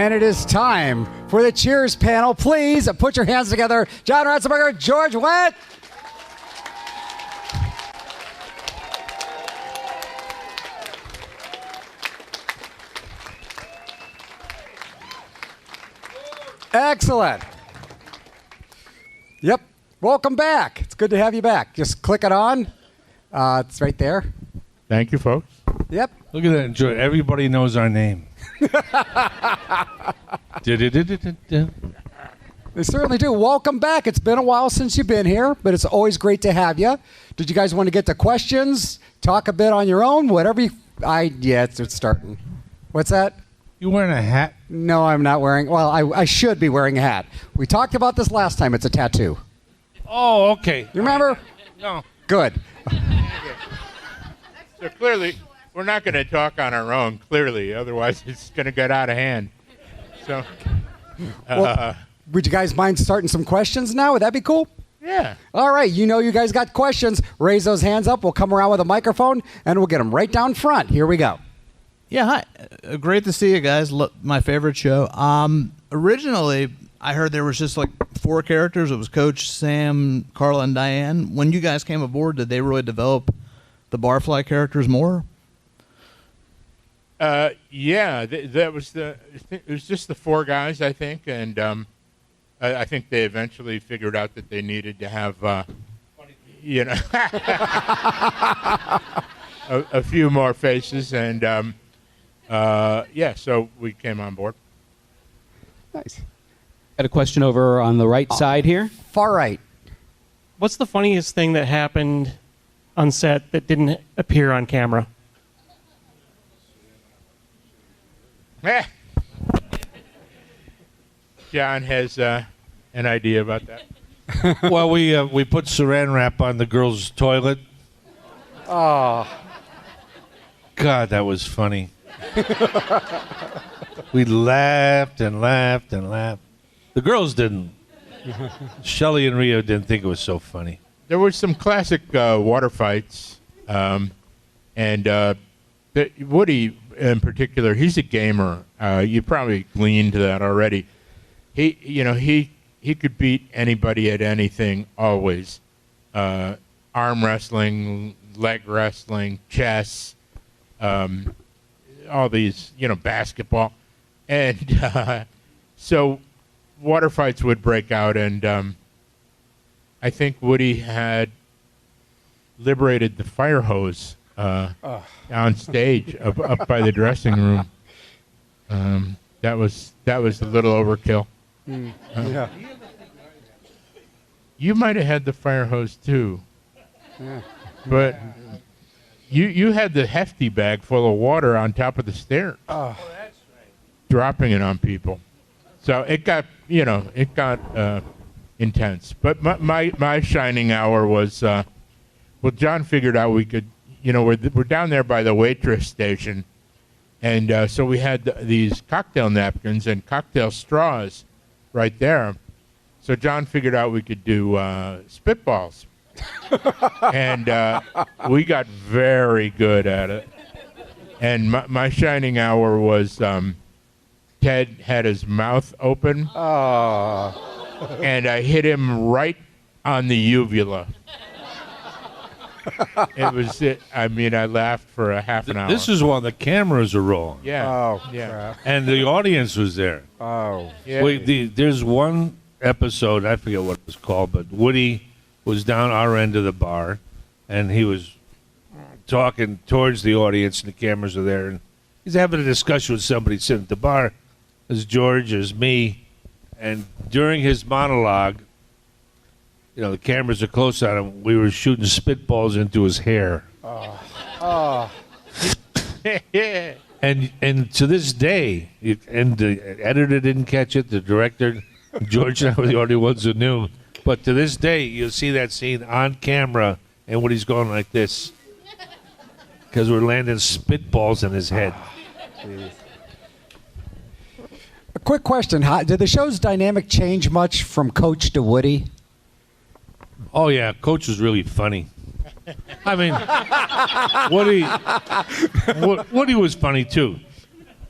And it is time for the Cheers panel. Please put your hands together. John Ratzenberger, George Wendt. Excellent. Yep. Welcome back. It's good to have you back. Just click it on. It's right there. Thank you, folks. Yep. Look at that. Enjoy. Everybody knows our name. They certainly do. Welcome back. It's been a while since you've been here, but it's always great to have you. Did you guys want to get to questions? Talk a bit on your own? Whatever you... Yeah, it's starting. What's that? You wearing a hat? No, I'm not wearing... Well, I should be wearing a hat. We talked about this last time. It's a tattoo. Oh, okay. You remember? No. Good. So clearly, we're not going to talk on our own, clearly. Otherwise, it's going to get out of hand. So, Well, would you guys mind starting some questions now? Would that be cool? yeah. All right. You know you guys got questions. Raise those hands up. We'll come around with a microphone, and we'll get them right down front. Here we go. Yeah, hi. Great to see you guys. My favorite show. Originally, I heard there was just like 4 characters. It was Coach, Sam, Carla, and Diane. When you guys came aboard, did they really develop the Barfly characters more? Yeah, that was it was just the 4 guys, I think, and I think they eventually figured out that they needed to have, a few more faces, and yeah, so we came on board. Nice. Got a question over on the right side here. Far right. What's the funniest thing that happened on set that didn't appear on camera? Eh. John has an idea about that. Well, we put saran wrap on the girl's toilet. Oh. God, that was funny. We laughed and laughed and laughed. The girls didn't. Shelley and Rio didn't think it was so funny. There were some classic water fights, and Woody in particular, he's a gamer. You probably gleaned that already. He could beat anybody at anything always. Arm wrestling, leg wrestling, chess, all these, basketball. And so water fights would break out, and I think Woody had liberated the fire hose on stage up by the dressing room. That was a little overkill. Yeah. You might have had the fire hose too, Yeah. but you had the hefty bag full of water on top of the stairs, dropping it on people. So it got intense. But my shining hour was, John figured out we could, we're down there by the waitress station, and so we had these cocktail napkins and cocktail straws right there. So John figured out we could do spitballs, and we got very good at it. And my shining hour was Ted had his mouth open. Oh. And I hit him right on the uvula. It was it. I mean, I laughed for a half an hour. This is while the cameras are rolling. Yeah. Oh, yeah. crap. And the audience was there. Oh. Yeah. There's one episode, I forget what it was called, but Woody was down our end of the bar, and he was talking towards the audience, and the cameras are there, and he's having a discussion with somebody sitting at the bar. There's George, there's me, and during his monologue, the cameras are close on him. We were shooting spitballs into his hair. Oh. Yeah. And to this day, and the editor didn't catch it, the director, George and I were the only ones who knew. But to this day, you'll see that scene on camera, and Woody's going like this, because we're landing spitballs in his head. A quick question. Did the show's dynamic change much from Coach to Woody? Oh, yeah, Coach was really funny. I mean, Woody was funny, too.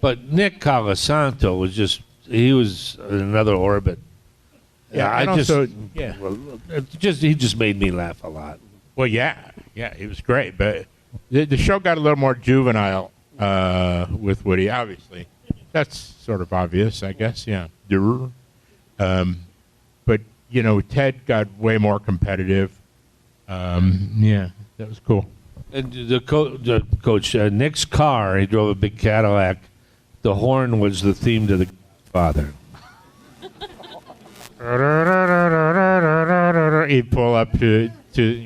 But Nick Colasanto was he was in another orbit. Yeah, I and just, also, yeah. well, he just made me laugh a lot. Well, yeah, it was great, but the show got a little more juvenile with Woody. Obviously, that's sort of obvious, I guess. Yeah, but Ted got way more competitive. Yeah, that was cool. And the coach, Nick's car, he drove a big Cadillac. The horn was the theme to The Father. He'd pull up to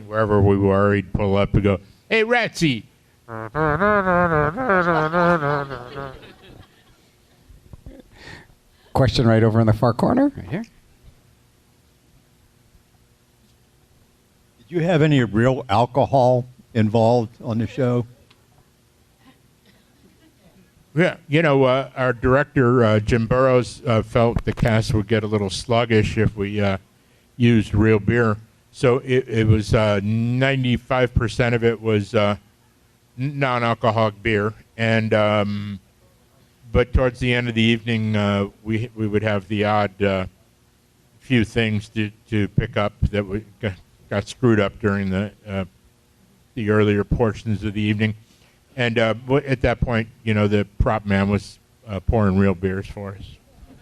wherever we were. He'd pull up and go, "Hey, Ratsy." Question right over in the far corner, right here. Did you have any real alcohol involved on the show? Yeah, our director, Jim Burrows, felt the cast would get a little sluggish if we used real beer. So it was 95% of it was non-alcoholic beer. And but towards the end of the evening, we would have the odd few things to pick up that got screwed up during the earlier portions of the evening. And at that point, the prop man was pouring real beers for us.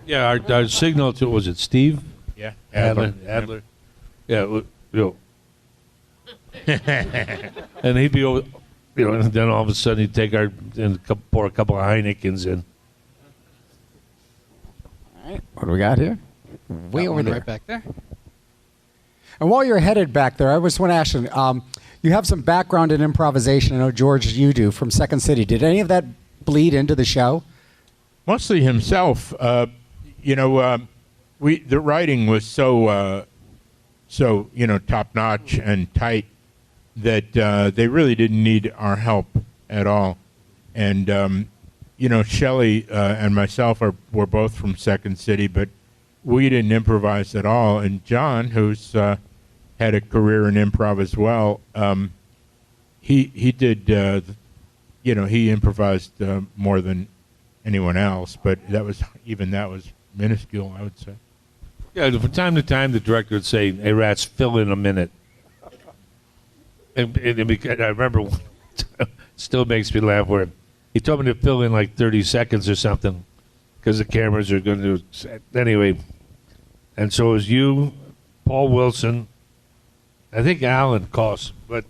Yeah, our signal to, was it Steve? Yeah, Adler. Yeah, and he'd be over, and then all of a sudden he'd take pour a couple of Heinekens in. All right, what do we got here? Way over there. Right back there. And while you're headed back there, I just want to ask you, you have some background in improvisation. I know, George, you do, from Second City. Did any of that bleed into the show? Mostly himself. The writing was so top notch and tight that they really didn't need our help at all. And Shelley and myself were both from Second City, but we didn't improvise at all. And John, who's had a career in improv as well, he did. He improvised more than anyone else, but that was minuscule, I would say. Yeah, from time to time, the director would say, "Hey, Rats, fill in a minute." And I remember, still makes me laugh, where he told me to fill in like 30 seconds or something because the cameras are going to do. Anyway, and so it was you, Paul Wilson, I think Alan Koss, but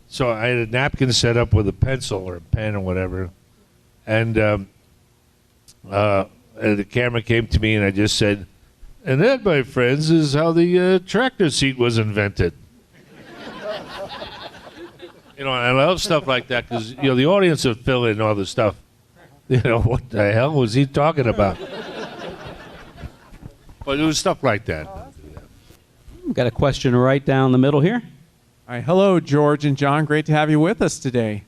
so I had a napkin set up with a pencil or a pen or whatever, and the camera came to me and I just said, "And that, my friends, is how the tractor seat was invented." I love stuff like that because the audience will fill in all the stuff. What the hell was he talking about? But it was stuff like that. We've got a question right down the middle here. All right, hello, George and John. Great to have you with us today.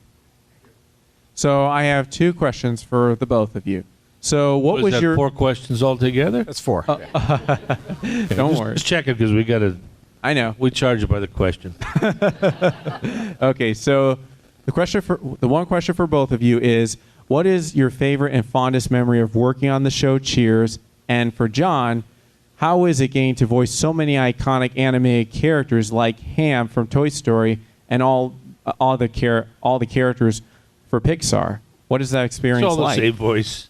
So I have two questions for the both of you. So what was that your 4 questions altogether? That's 4. Don't worry. Just check it because we got to. I know. We charge you by the question. Okay, so the one question for both of you is, what is your favorite and fondest memory of working on the show Cheers? And for John, how is it getting to voice so many iconic animated characters like Ham from Toy Story and all the characters for Pixar? What is that experience It's all like? the same voice.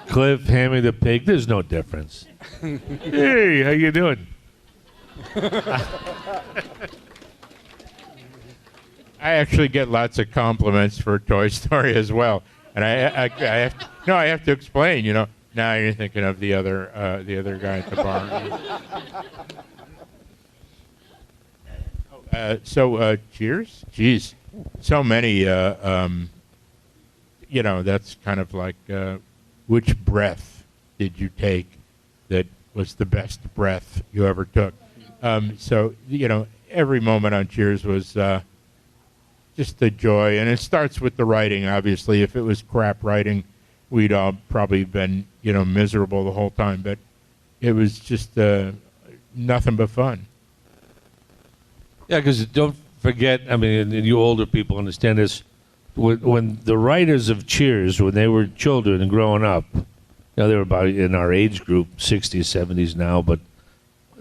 Cliff, Hammy the pig. There's no difference. Hey, how you doing? I actually get lots of compliments for Toy Story as well, and I have to explain. Now you're thinking of the other guy at the bar. So Cheers, geez, so many. That's kind of like which breath did you take that was the best breath you ever took? So every moment on Cheers was just a joy, and it starts with the writing. Obviously, if it was crap writing, we'd all probably been miserable the whole time. But it was just nothing but fun. Yeah, because don't forget. I mean, and you older people understand this. when the writers of Cheers, when they were children and growing up, they were about in our age group, 60s, 70s now, but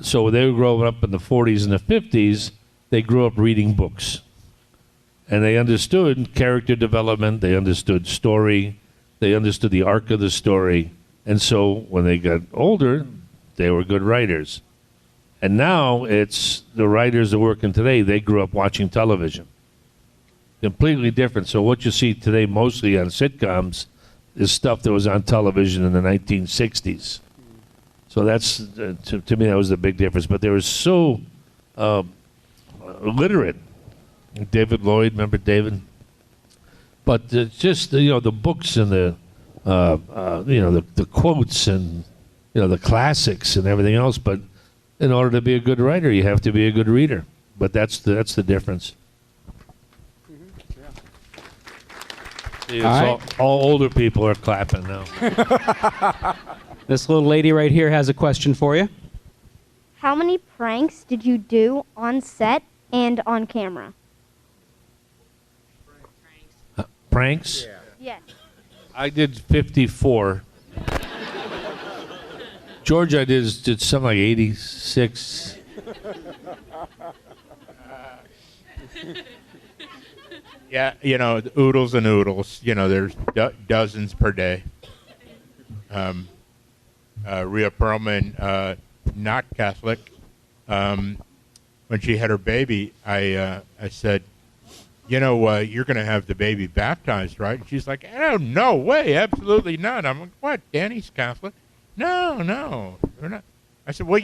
so when they were growing up in the 40s and the 50s, they grew up reading books. And they understood character development, they understood story, they understood the arc of the story. And so when they got older, they were good writers. And now it's the writers that are working today, they grew up watching television. Completely different. So what you see today mostly on sitcoms is stuff that was on television in the 1960s. So that's, to me, that was the big difference. But they were so literate. David Lloyd, remember David? But just, the books and the quotes and, the classics and everything else. But in order to be a good writer, you have to be a good reader. But that's the difference. See, all older people are clapping now. This little lady right here has a question for you. How many pranks did you do on set and on camera? Pranks? Yes. I did 54. George, I did something like 86. Yeah, the oodles and oodles. There's dozens per day. Rhea Perlman, not Catholic. When she had her baby, I said, you're going to have the baby baptized, right? And she's like, oh, no way, absolutely not. I'm like, what? Danny's Catholic? No, we're not. I said, well,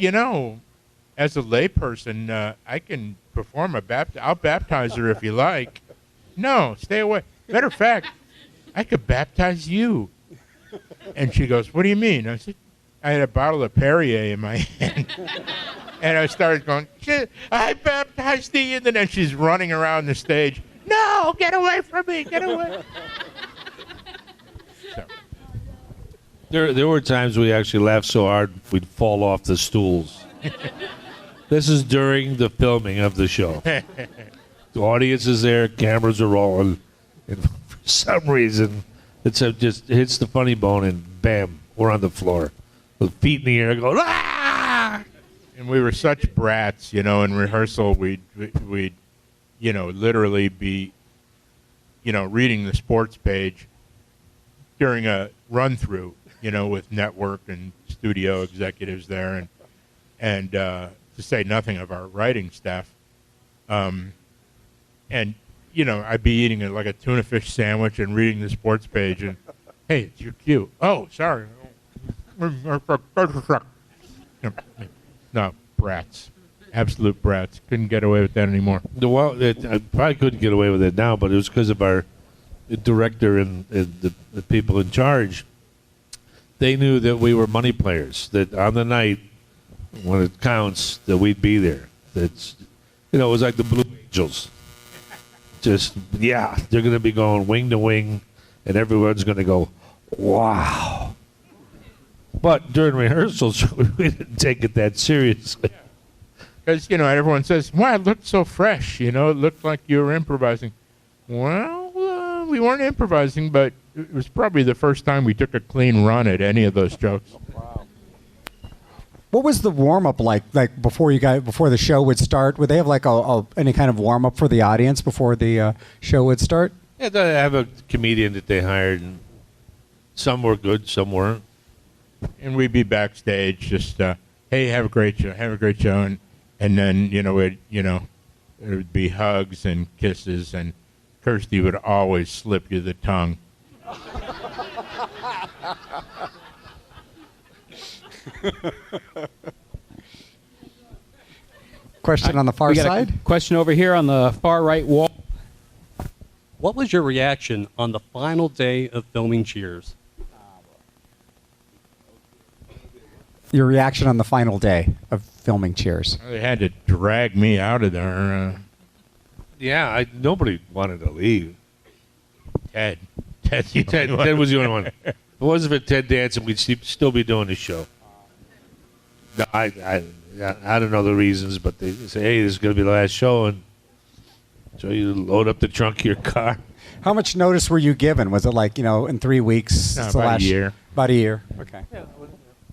as a layperson, I can perform I'll baptize her if you like. No, stay away. Matter of fact, I could baptize you. And she goes, what do you mean? I said, I had a bottle of Perrier in my hand. And I started going, I baptized thee. And then she's running around the stage. No, get away from me, get away. So. There were times we actually laughed so hard we'd fall off the stools. This is during the filming of the show. The audience is there, cameras are rolling, and for some reason, it just hits the funny bone, and bam, we're on the floor, with feet in the air, going ah! And we were such brats, in rehearsal, we'd literally be, reading the sports page during a run-through, with network and studio executives there, and to say nothing of our writing staff. And, I'd be eating like a tuna fish sandwich and reading the sports page, and, hey, it's your cue. Oh, sorry. No, brats. Absolute brats. Couldn't get away with that anymore. Well, I probably couldn't get away with it now, but it was because of our director and the people in charge. They knew that we were money players, that on the night, when it counts, that we'd be there. That's, it was like the Blue Angels. Just, they're going to be going wing to wing, and everyone's going to go, wow. But during rehearsals, we didn't take it that seriously. Because, everyone says, wow, it looked so fresh, it looked like you were improvising. Well, we weren't improvising, but it was probably the first time we took a clean run at any of those jokes. What was the warm up like before the show would start? Would they have like any kind of warm up for the audience before the show would start? Yeah, they have a comedian that they hired, and some were good, some weren't. And we'd be backstage, just hey, have a great show, and then it would be hugs and kisses, and Kirsty would always slip you the tongue. Question on the far We got side? a question over here on the far right wall. What was your reaction on the final day of filming Cheers? Your reaction on the final day of filming Cheers? They had to drag me out of there. Yeah, nobody wanted to leave. Ted Ted was the only one. If it wasn't for Ted dancing, we'd still be doing the show. No, I don't know the reasons, but they say, hey, this is going to be the last show, and so you load up the trunk of your car. How much notice were you given? Was it like, in 3 weeks? No, It's the about a last- year. About a year. Okay.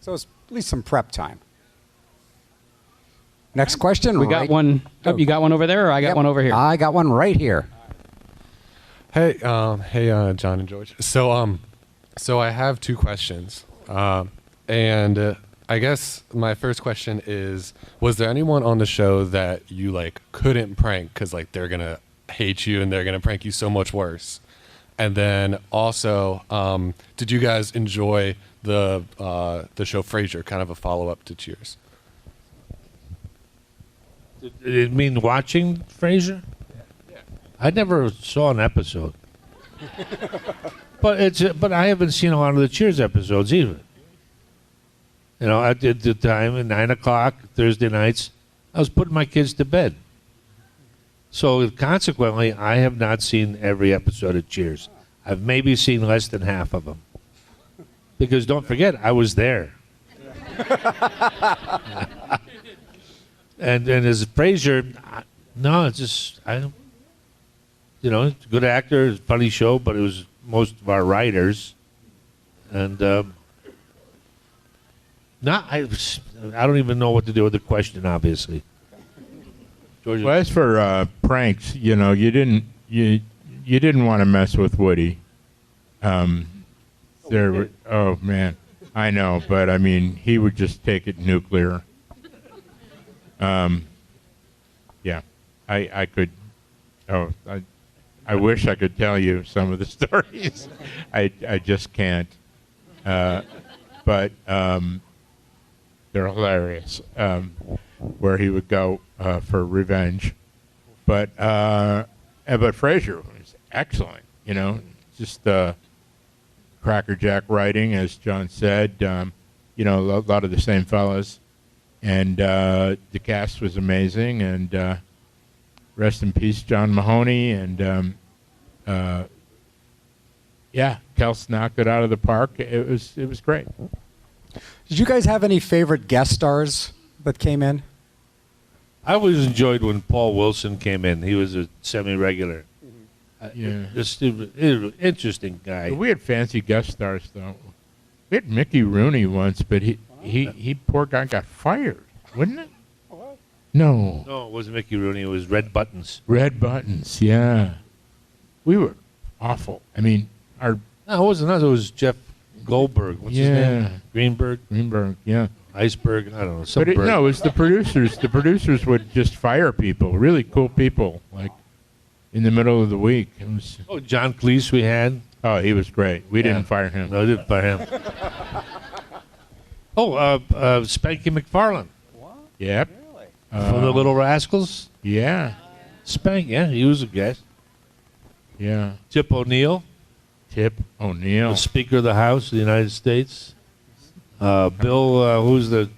So it's at least some prep time. Next question. We got one. Oh, you got one over there, or I got Yep. one over here? I got one right here. Hey, John and George. So I have two questions, and I guess my first question is: was there anyone on the show that you couldn't prank because they're gonna hate you and they're gonna prank you so much worse? And then also, did you guys enjoy the show Frasier? Kind of a follow up to Cheers. Did it mean watching Frasier? I never saw an episode. But I haven't seen a lot of the Cheers episodes either. I did the time at 9 o'clock Thursday nights. I was putting my kids to bed. So consequently, I have not seen every episode of Cheers. I've maybe seen less than half of them. Because don't forget, I was there. And as Frasier, no, it's just it's a good actor, it's a funny show, but it was most of our writers, and I don't even know what to do with the question. Obviously, George. Well, as for pranks, you didn't want to mess with Woody. Oh man, I know, but I mean, he would just take it nuclear. Yeah, I could. I wish I could tell you some of the stories. I just can't. But they're hilarious. Where he would go for revenge, but Frasier was excellent. Just crackerjack writing, as John said. A lot of the same fellas. And the cast was amazing, and rest in peace, John Mahoney. And Kels knocked it out of the park. It was great. Did you guys have any favorite guest stars that came in? I always enjoyed when Paul Wilson came in. He was a semi-regular. Yeah, Just an interesting guy. We had fancy guest stars, though. We had Mickey Rooney once, but he poor guy got fired, wouldn't it? What? No. No, it wasn't Mickey Rooney. It was Red Buttons. Red Buttons, yeah. We were awful. I mean, No, it wasn't us. It was Jeff Goldberg. What's his name? Greenberg, yeah. Iceberg. I don't know. Some But bird. it was the producers. The producers would just fire people, really cool people, like in the middle of the week. It was. Oh, John Cleese we had. Oh, he was great. We didn't fire him. No, I didn't fire him. Spanky McFarlane. Yep. From the Little Rascals. Yeah. Spank, yeah, he was a guest. Yeah. Tip O'Neill. The Speaker of the House of the United States. Bill, who's the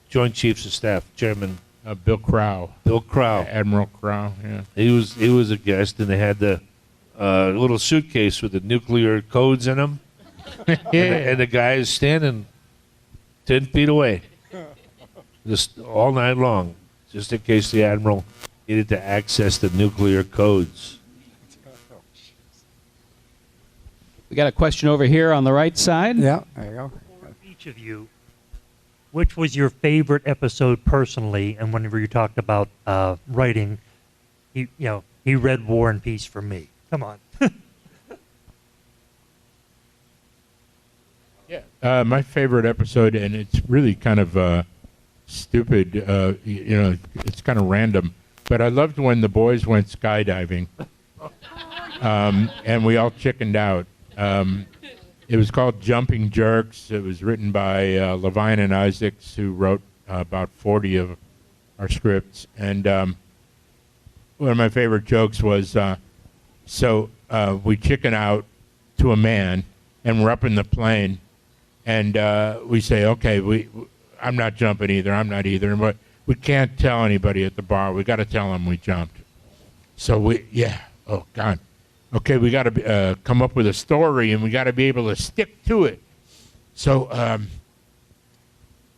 Joint Chiefs of Staff, Chairman? Bill Crow. Bill Crow. Admiral Crow, yeah. He was a guest, and they had the little suitcase with the nuclear codes in them. and the guy is standing 10 feet away, just all night long, just in case the Admiral needed to access the nuclear codes. We got a question over here on the right side. Yeah, there you go. Each of you, which was your favorite episode personally? And whenever you talked about writing, he read War and Peace for me. Come on. Yeah. My favorite episode, and it's really kind of stupid, it's kind of random, but I loved when the boys went skydiving, and we all chickened out. It was called Jumping Jerks. It was written by Levine and Isaacs, who wrote about 40 of our scripts. And one of my favorite jokes was, we chicken out to a man, and we're up in the plane, and we say, okay, I'm not jumping either. I'm not either. But we can't tell anybody at the bar. We got to tell them we jumped. So oh, God. Okay, we got to come up with a story, and we got to be able to stick to it. So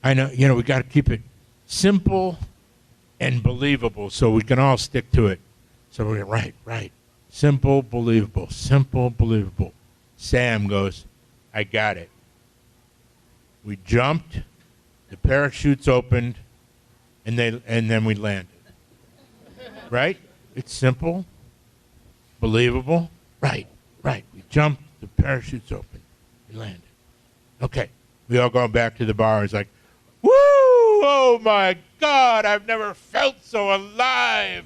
I know, we got to keep it simple and believable so we can all stick to it. So we're right. Simple, believable. Simple, believable. Sam goes, I got it. We jumped, the parachutes opened, and then we landed. Right? It's simple, believable. Right. We jumped, the parachutes opened, we landed. Okay. We all go back to the bar. It's like, woo! Oh my God! I've never felt so alive.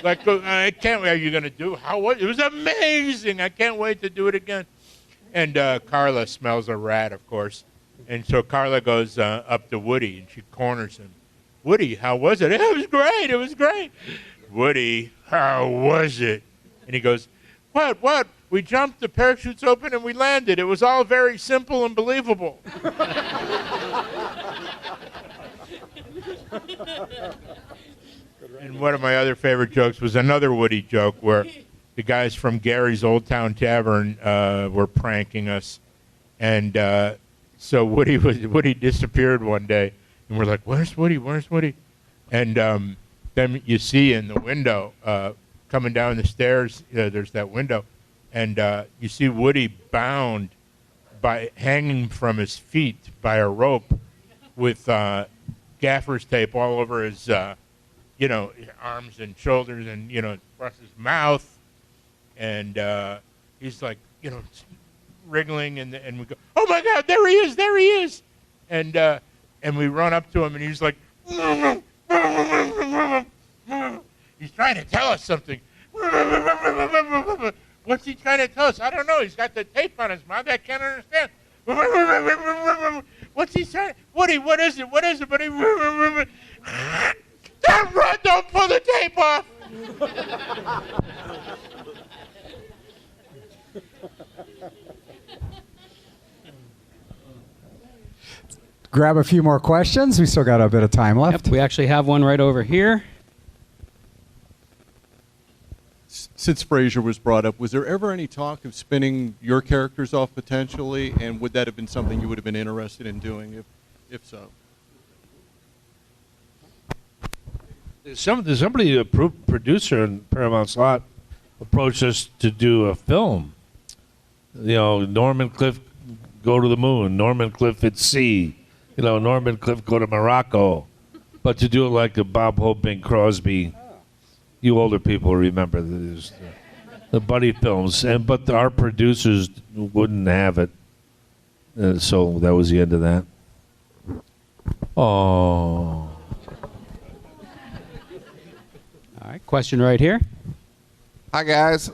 Like, I can't wait. Are you going to do? It was amazing. I can't wait to do it again. And Carla smells a rat, of course. And so Carla goes up to Woody, and she corners him. Woody, how was it? It was great. It was great. Woody, how was it? And he goes, what? We jumped, the parachutes open, and we landed. It was all very simple and believable. And one of my other favorite jokes was another Woody joke where the guys from Gary's Old Town Tavern were pranking us. And so Woody disappeared one day. And we're like, where's Woody? Where's Woody? And then you see in the window, coming down the stairs, there's that window. And you see Woody bound by hanging from his feet by a rope with gaffer's tape all over his, arms and shoulders and, across his mouth. And he's like, wriggling. And we go, oh, my God, there he is. And we run up to him, and he's like, he's trying to tell us something. What's he trying to tell us? I don't know. He's got the tape on his mouth. I can't understand. What's he saying? Woody, what is it? What is it, buddy? Don't run! Don't pull the tape off! Grab a few more questions. We still got a bit of time left. Yep, we actually have one right over here. Since Frasier was brought up, was there ever any talk of spinning your characters off potentially, and would that have been something you would have been interested in doing, if so? Somebody, a producer in Paramount Slot, approached us to do a film. Norman Cliff go to the moon, Norman Cliff at sea, Norman Cliff go to Morocco, but to do it like a Bob Hope, Bing Crosby. You older people remember the buddy films, but our producers wouldn't have it, so that was the end of that. Oh. All right, question right here. Hi, guys.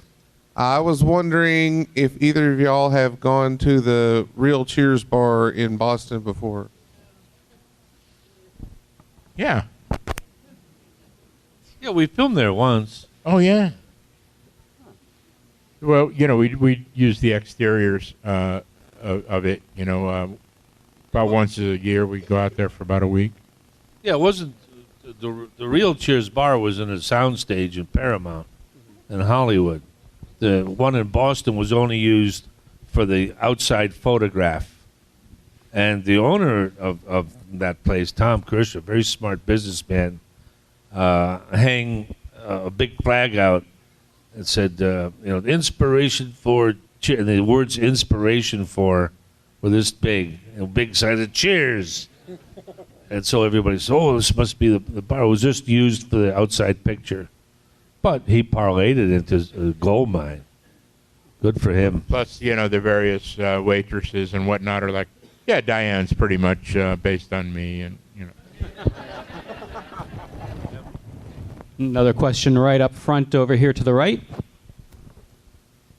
I was wondering if either of y'all have gone to the Real Cheers bar in Boston before. Yeah. Yeah, we filmed there once. Oh, yeah. Well, we use the exteriors of it, about once a year we go out there for about a week. Yeah, it wasn't the Real Cheers bar was in a soundstage in Paramount in Hollywood. The one in Boston was only used for the outside photograph. And the owner of that place, Tom Kirsch, a very smart businessman, hang a big flag out that said, inspiration for, and the words inspiration for were this big, big sign of cheers. And so everybody said, oh, this must be the bar. It was just used for the outside picture. But he parlayed it into a gold mine. Good for him. Plus, the various waitresses and whatnot are like, yeah, Diane's pretty much based on me, and Another question right up front over here to the right.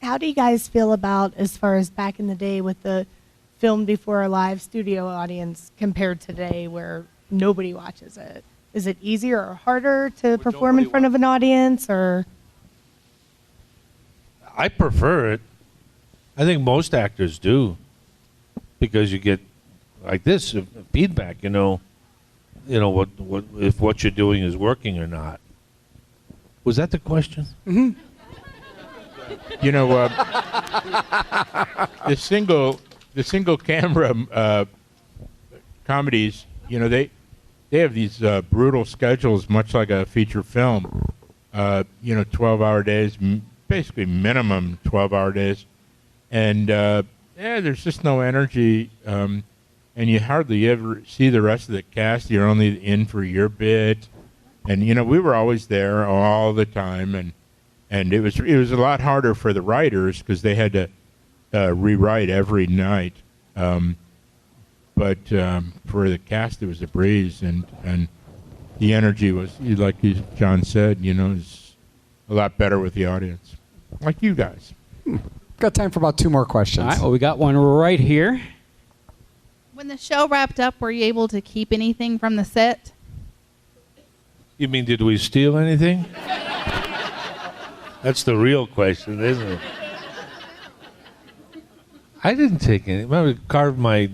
How do you guys feel about, as far as back in the day with the film before a live studio audience compared to today where nobody watches it? Is it easier or harder to perform in front of an audience, or? I prefer it. I think most actors do, because you get like this feedback. What if what you're doing is working or not. Was that the question? Mm-hmm. The single camera comedies, they have these brutal schedules, much like a feature film. 12-hour days, basically minimum 12-hour days, and there's just no energy, and you hardly ever see the rest of the cast. You're only in for your bit, and we were always there all the time, and it was a lot harder for the writers because they had to rewrite every night. But for the cast, it was a breeze, and the energy was, like John said, is a lot better with the audience, like you guys. Got time for about 2 more questions. All right, well, we got one right here. When the show wrapped up, were you able to keep anything from the set? You mean, did we steal anything? That's the real question, isn't it? I didn't take any. Remember, carved my.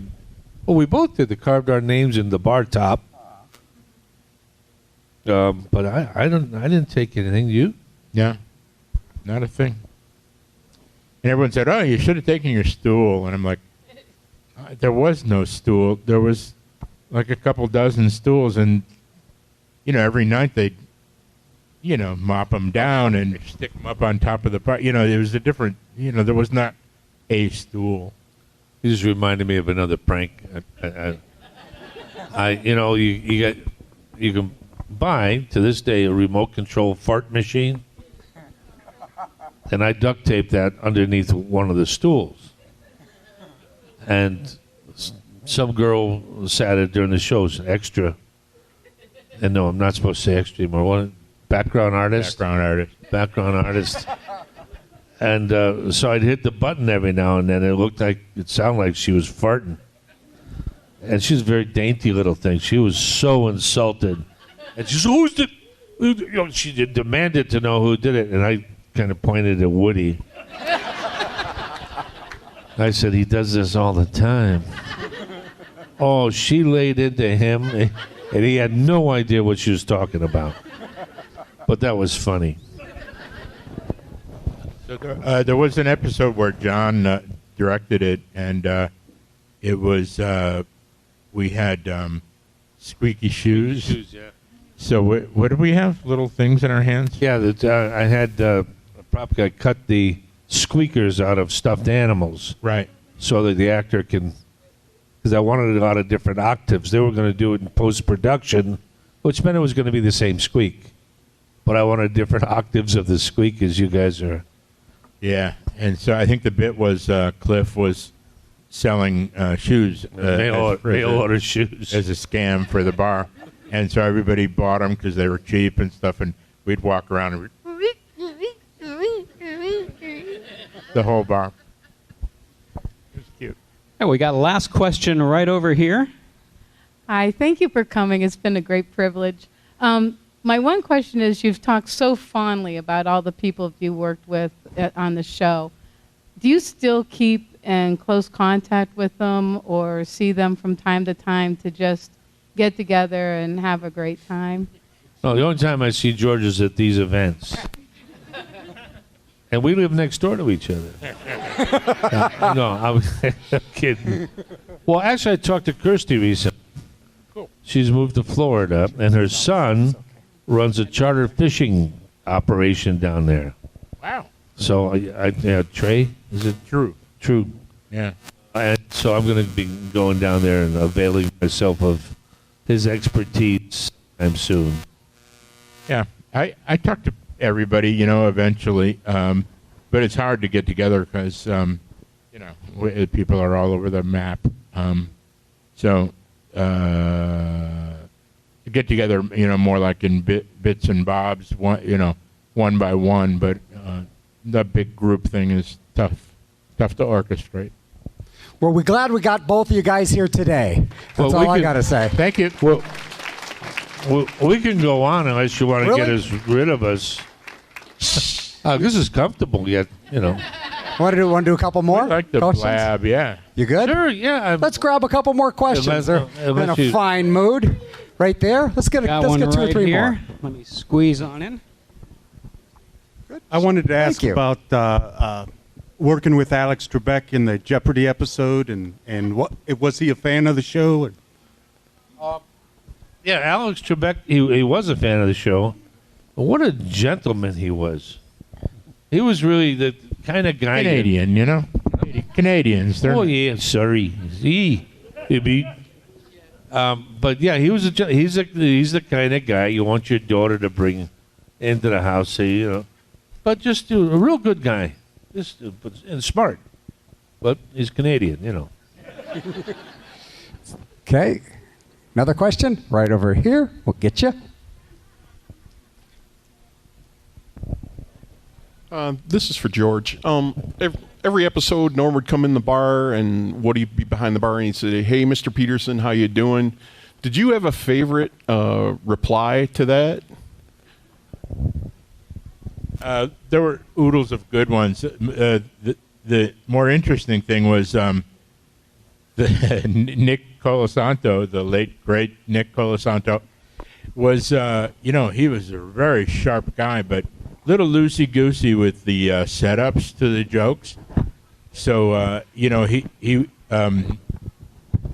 Well, we both did. They carved our names in the bar top. But I didn't take anything. You? Yeah, not a thing. And everyone said, "Oh, you should have taken your stool." And I'm like, there was no stool. There was like a couple dozen stools, and every night they'd mop them down and stick them up on top of the bar. It was a different. There was not a stool. You just reminded me of another prank. You can buy to this day a remote control fart machine, and I duct taped that underneath one of the stools, and some girl sat it during the shows, extra. And no, I'm not supposed to say extra anymore. What? Background artist. And so I'd hit the button every now and then. It sounded like she was farting. And she's a very dainty little thing. She was so insulted. And she said, she demanded to know who did it. And I kind of pointed at Woody. I said, he does this all the time. Oh, she laid into him, and he had no idea what she was talking about. But that was funny. So there was an episode where John directed it, and it was we had squeaky shoes. Yeah. So what do we have? Little things in our hands? Yeah, I had a prop guy cut the squeakers out of stuffed animals. Right. So that the actor can, because I wanted a lot of different octaves. They were going to do it in post-production, which meant it was going to be the same squeak. But I wanted different octaves of the squeak, as you guys are. Yeah, and so I think the bit was Cliff was selling shoes. Mail order shoes. As a scam for the bar. And so everybody bought them because they were cheap and stuff, and we'd walk around and the whole bar. It was cute. And we got a last question right over here. Hi, thank you for coming. It's been a great privilege. My one question is, you've talked so fondly about all the people you worked with on the show. Do you still keep in close contact with them or see them from time to time to just get together and have a great time? No, the only time I see George is at these events. And we live next door to each other. No, I'm kidding. Well, actually, I talked to Kirsty recently. Cool. She's moved to Florida, and her son runs a charter fishing operation down there. Wow. So, Trey, is it? True. Yeah. And so I'm going to be going down there and availing myself of his expertise soon. Yeah. I talked to everybody, eventually, but it's hard to get together because, people are all over the map. So to get together, more like in bits and bobs, one by one, but the big group thing is tough to orchestrate. Well, we're glad we got both of you guys here today. That's all I got to say. Thank you. Well, we can go on unless you want to get us rid of us. This is comfortable yet, Want to do a couple more? I like the questions? blab, yeah. You good? Sure, yeah. Let's grab a couple more questions. They're in a fine mood right there. Let's get Got one 2 or right 3 here. more. Let me squeeze on in. I wanted to ask you. about working with Alex Trebek in the Jeopardy episode, and what was he a fan of the show? Yeah, Alex Trebek, he was a fan of the show. But what a gentleman he was. He was really the kind of guy. Canadian, you know? Canadians. They're Oh yeah, sorry. See, but yeah, he's the kind of guy you want your daughter to bring into the house. Say, you know, but just a real good guy, and smart. But he's Canadian, you know. Okay. Another question right over here. We'll get you. This is for George. Every episode, Norm would come in the bar, and Woody would be behind the bar, and he'd say, "Hey, Mr. Peterson, how you doing?" Did you have a favorite reply to that? There were oodles of good ones. The more interesting thing was the Nick Colasanto, the late great Nick Colasanto, was he was a very sharp guy, but little loosey goosey with the setups to the jokes. So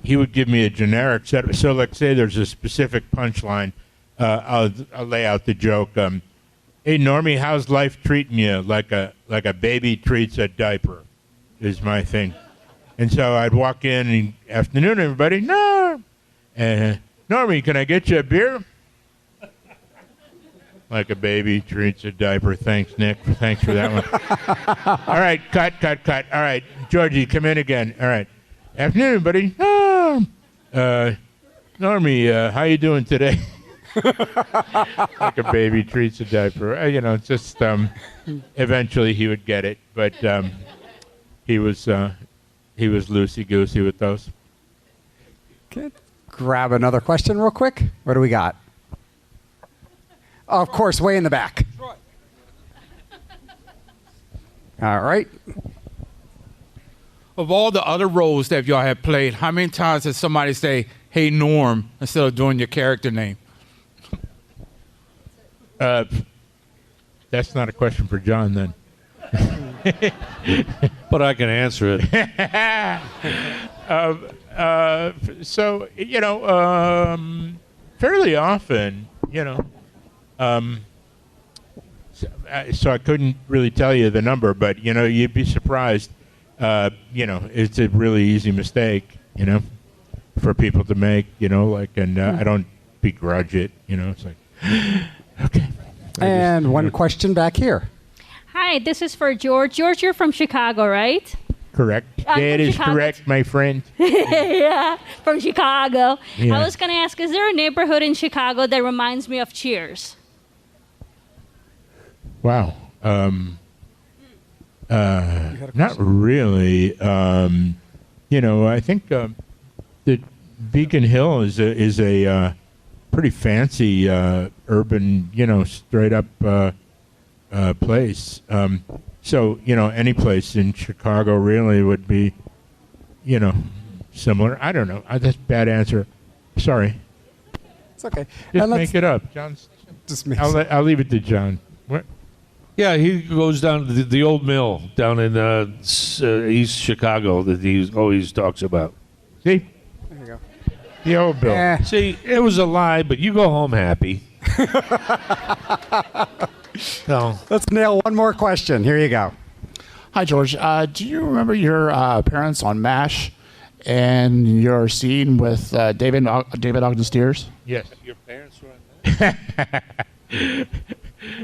he would give me a generic setup. So like say there's a specific punchline, I'll lay out the joke. Hey Normie, how's life treating you? Like a baby treats a diaper, is my thing. And so I'd walk in and afternoon everybody, no. Normie, can I get you a beer? Like a baby treats a diaper. Thanks, Nick. Thanks for that one. All right, cut. All right, Georgie, come in again. All right. Afternoon, everybody. Normie, how you doing today? Like a baby treats a diaper. Just eventually he would get it, but he was loosey goosey with those. Okay. Grab another question real quick. What do we got? Of course, way in the back. All right. Of all the other roles that y'all have played, how many times did somebody say, "Hey Norm," instead of doing your character name? That's not a question for John then. But I can answer it. Fairly often, so I couldn't really tell you the number, but you'd be surprised. It's a really easy mistake, for people to make, I don't begrudge it, it's like, okay. And one question back here. Hi, this is for George. George, you're from Chicago, right? Correct. I'm That from is Chicago. correct, my friend. Yeah, from Chicago. Yeah. I was going to ask, is there a neighborhood in Chicago that reminds me of Cheers? Wow. Not really. I think that Beacon Hill is a pretty fancy urban, straight up place. So any place in Chicago really would be, similar. I don't know. That's a bad answer. Sorry. It's okay. Just make it up, John. I'll leave it to John. What? Yeah, he goes down to the old mill down in East Chicago that he always talks about. See? There you go. The old bill. See, it was a lie, but you go home happy. So let's nail one more question. Here you go. Hi, George. Do you remember your appearance on MASH and your scene with David Ogden Stiers? Yes. Your parents were on that?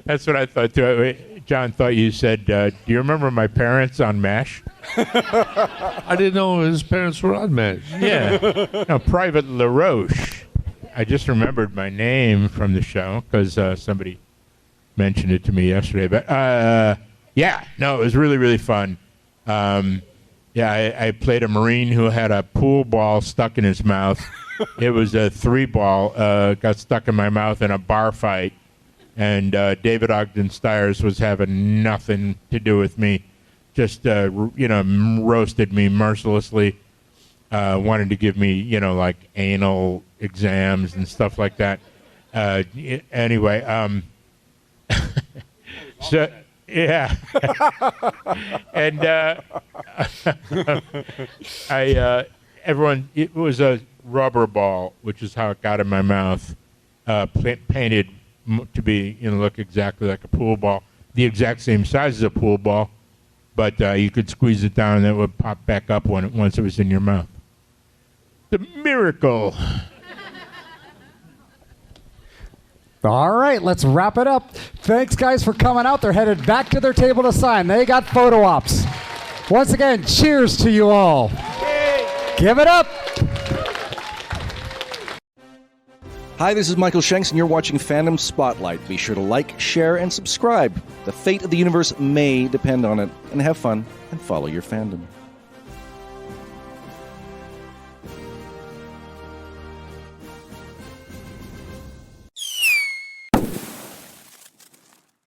That's what I thought too. John thought you said, do you remember my parents on MASH? I didn't know his parents were on MASH. Yeah. No, Private LaRoche. I just remembered my name from the show because somebody mentioned it to me yesterday. But yeah, no, it was really, really fun. I played a Marine who had a pool ball stuck in his mouth. It was a 3-ball, got stuck in my mouth in a bar fight. And David Ogden Stiers was having nothing to do with me. Just, roasted me mercilessly. Wanted to give me, like anal exams and stuff like that. Anyway, so, yeah. And it was a rubber ball, which is how it got in my mouth, painted to be, look exactly like a pool ball. the exact same size as a pool ball, but you could squeeze it down and it would pop back up once it was in your mouth. The miracle. All right, let's wrap it up. Thanks, guys, for coming out. They're headed back to their table to sign. They got photo ops. Once again, cheers to you all. Give it up. Hi, this is Michael Shanks, and you're watching Fandom Spotlight. Be sure to like, share, and subscribe. The fate of the universe may depend on it. And have fun and follow your fandom.